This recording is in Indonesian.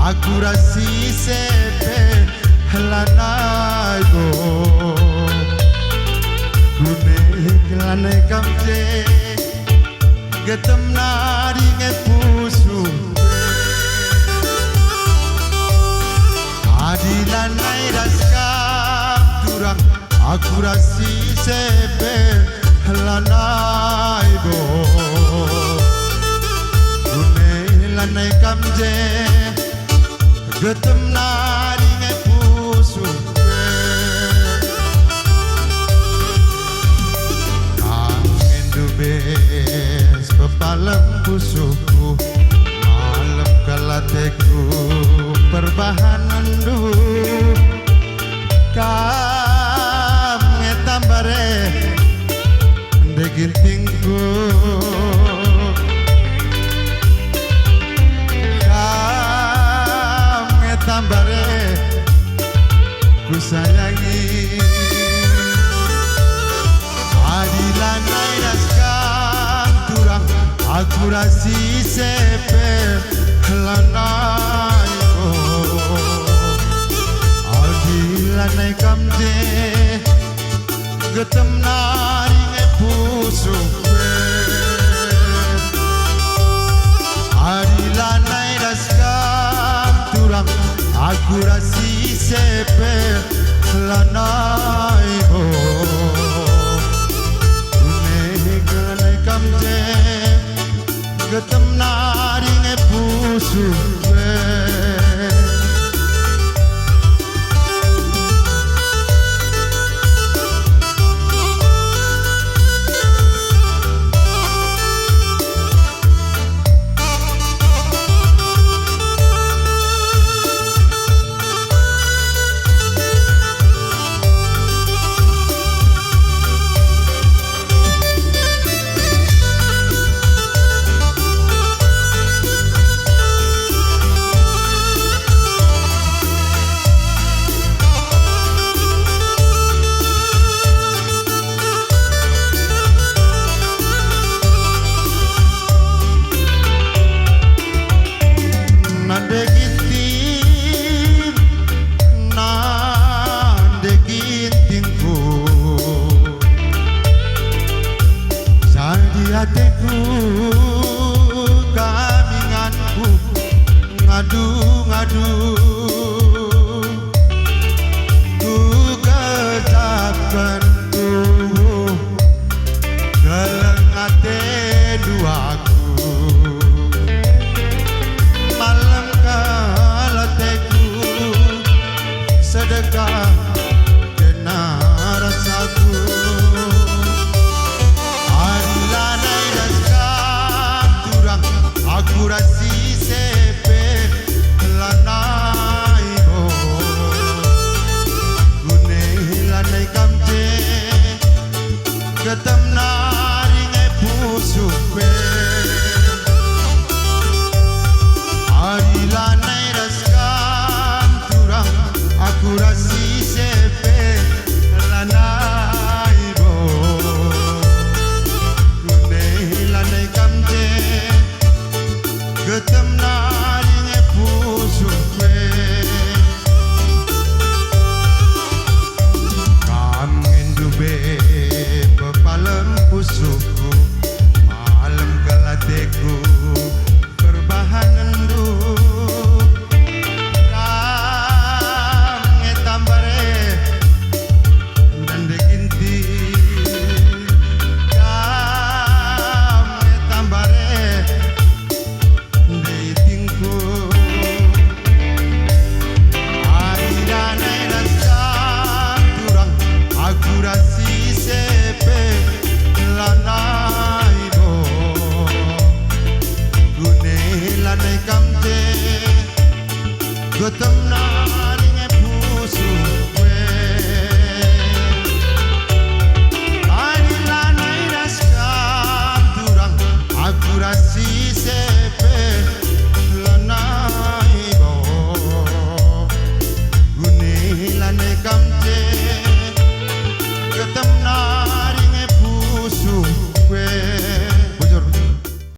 aku rasi sepe lanai go kune kelane kamje getem nari ngepusu adilanai raskam turang aku rasi sepe lanai go kune lanai kamje getem nari ngepusu kangen dubes pepalam pusuku malam kalateku perbahanan du kam ngetambare degintingku tambare ku sayangi adilanai raskam turang aku rasi sepe lanai adilanai kamje getem nari ngepusu adilanai raskam turang aku rasi sepe lanai ho kune kelane kamje getem nari ngepusu hatiku kaminganku ngadu-ngadu ku kecapkan tubuh kelengate duaku malam kalateku sedekah kena rasaku aku rasi sepe lanai ho kune lanai kamje getem nari ngepusu pe ari lanai raskam turang aku rasi sepe lanai ho kune lanai kamje getem nari ngepusu kangen dube pepalam pusuku malam kalateku perbahanan du kangen tambare dan deginti kangen tambare getem